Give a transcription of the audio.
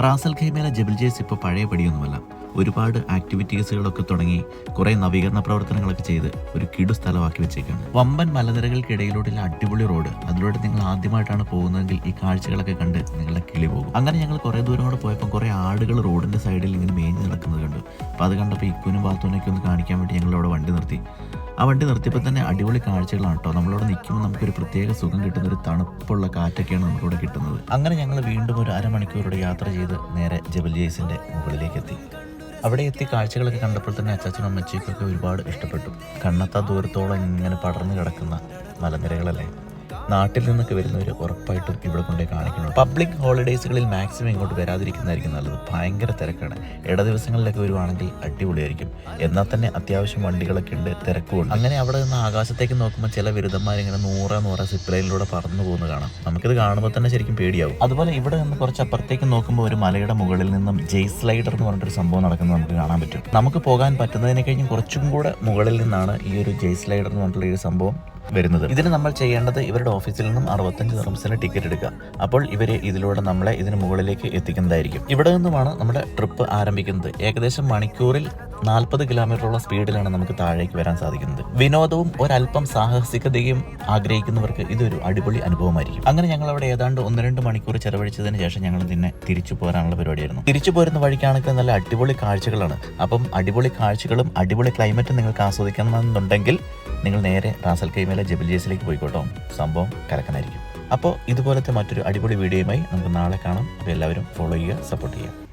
Ras al ഖൈമയിലെ ജബൽ ജേസ് ഇപ്പോൾ പഴയ പടിയൊന്നുമല്ല. ഒരുപാട് ആക്ടിവിറ്റീസുകളൊക്കെ തുടങ്ങി കുറേ നവീകരണ പ്രവർത്തനങ്ങളൊക്കെ ചെയ്ത് ഒരു കിടു സ്ഥലമാക്കി വെച്ചേക്കാണ്. വമ്പൻ മലനിരകൾക്കിടയിലൂടെയുള്ള അടിപൊളി റോഡ്. അതിലൂടെ നിങ്ങൾ ആദ്യമായിട്ടാണ് പോകുന്നതെങ്കിൽ ഈ കാഴ്ചകളൊക്കെ കണ്ട് നിങ്ങളുടെ കിളി പോകും. അങ്ങനെ ഞങ്ങൾ കുറേ ദൂരം കൂടെ പോയപ്പോൾ കുറേ ആടുകൾ റോഡിൻ്റെ സൈഡിൽ ഇങ്ങനെ മേഞ്ഞ് നടക്കുന്നത് കണ്ടു. അപ്പോൾ അത് കണ്ടപ്പോൾ ഇക്കുനും ബാത്തൂനൊക്കെ ഒന്ന് കാണിക്കാൻ വേണ്ടി ഞങ്ങളവിടെ വണ്ടി നിർത്തി. ആ വണ്ടി നിർത്തിയപ്പോൾ തന്നെ അടിപൊളി കാഴ്ചകളാണ് കേട്ടോ. നമ്മളവിടെ നിൽക്കുമ്പോൾ നമുക്കൊരു പ്രത്യേക സുഖം കിട്ടുന്ന ഒരു തണുപ്പുള്ള കാറ്റൊക്കെയാണ് നമുക്കിവിടെ കിട്ടുന്നത്. അങ്ങനെ ഞങ്ങൾ വീണ്ടും ഒരു അരമണിക്കൂറുടെ യാത്ര ചെയ്ത് നേരെ ജബൽ ജേസിൻ്റെ മുകളിലേക്ക് എത്തി. അവിടെ എത്തി കാഴ്ചകളൊക്കെ കണ്ടപ്പോൾ തന്നെ അച്ചാച്ചനും അമ്മച്ചിക്കൊക്കെ ഒരുപാട് ഇഷ്ടപ്പെട്ടു. കണ്ണെത്താ ദൂരത്തോളം ഇങ്ങനെ പടർന്നു കിടക്കുന്ന മലനിരകളല്ലേ. നാട്ടിൽ നിന്നൊക്കെ വരുന്നവർ ഉറപ്പായിട്ടും ഇവിടെ കൊണ്ടേ കാണിക്കണം. പബ്ലിക് ഹോളിഡേയ്സുകളിൽ മാക്സിമം ഇങ്ങോട്ട് വരാതിരിക്കുന്നതായിരിക്കും നല്ലത്. ഭയങ്കര തിരക്കാണ്. ഇട ദിവസങ്ങളിലൊക്കെ വരുവാണെങ്കിൽ അടിപൊളിയായിരിക്കും. എന്നാൽ തന്നെ അത്യാവശ്യം വണ്ടികളൊക്കെ ഉണ്ട്, തിരക്കുണ്ട്. അങ്ങനെ അവിടെ നിന്ന് ആകാശത്തേക്ക് നോക്കുമ്പോൾ ചില ബിരുദന്മാരിങ്ങനെ നൂറ സിപ്ലൈനിലൂടെ പറന്നു പോകുന്നത് കാണാം. നമുക്കിത് കാണുമ്പോൾ തന്നെ ശരിക്കും പേടിയാവും. അതുപോലെ ഇവിടെ നിന്ന് കുറച്ച് അപ്പുറത്തേക്ക് നോക്കുമ്പോൾ ഒരു മലയുടെ മുകളിൽ നിന്നും ജെയ് സ്ലൈഡർ എന്ന് പറഞ്ഞിട്ടൊരു സംഭവം നടക്കുന്നത് നമുക്ക് കാണാൻ പറ്റും. നമുക്ക് പോകാൻ പറ്റുന്നതിനെ കഴിഞ്ഞും കുറച്ചും കൂടെ മുകളിൽ നിന്നാണ് ഈ ഒരു ജെയ് സ്ലൈഡർ എന്ന് പറഞ്ഞിട്ടുള്ള ഈ ഒരു സംഭവം വരുന്നത്. ഇതിന് നമ്മൾ ചെയ്യേണ്ടത് ഇവരുടെ ഓഫീസിൽ നിന്നും 65 ദിർഹംസിന് ടിക്കറ്റ് എടുക്കുക. അപ്പോൾ ഇവർ ഇതിലൂടെ നമ്മളെ ഇതിന് മുകളിലേക്ക് എത്തിക്കുന്നതായിരിക്കും. ഇവിടെ നിന്നുമാണ് നമ്മുടെ ട്രിപ്പ് ആരംഭിക്കുന്നത്. ഏകദേശം മണിക്കൂറിൽ 40 കിലോമീറ്ററോളം സ്പീഡിലാണ് നമുക്ക് താഴേക്ക് വരാൻ സാധിക്കുന്നത്. വിനോദവും ഒരല്പം സാഹസികതയും ആഗ്രഹിക്കുന്നവർക്ക് ഇതൊരു അടിപൊളി അനുഭവമായിരിക്കും. അങ്ങനെ ഞങ്ങൾ അവിടെ ഏതാണ്ട് 1-2 മണിക്കൂർ ചെലവഴിച്ചതിന് ശേഷം ഞങ്ങൾ ഇതിനെ തിരിച്ചു പോരാനുള്ള പരിപാടിയായിരുന്നു. തിരിച്ചു പോരുന്ന വഴിക്കാണെങ്കിൽ നല്ല അടിപൊളി കാഴ്ചകളാണ്. അപ്പം അടിപൊളി കാഴ്ചകളും അടിപൊളി ക്ലൈമറ്റും നിങ്ങൾക്ക് ആസ്വദിക്കണമെന്നുണ്ടെങ്കിൽ നിങ്ങൾ നേരെ റാസൽ ഖൈമയിലെ ജബൽ ജേസിലേക്ക് പോയിക്കോട്ടോ. സംഭവം കലക്കനായിരിക്കും. അപ്പോൾ ഇതുപോലത്തെ മറ്റൊരു അടിപൊളി വീഡിയോയുമായി നമുക്ക് നാളെ കാണാം. അപ്പോൾ എല്ലാവരും ഫോളോ ചെയ്യുക, സപ്പോർട്ട് ചെയ്യുക.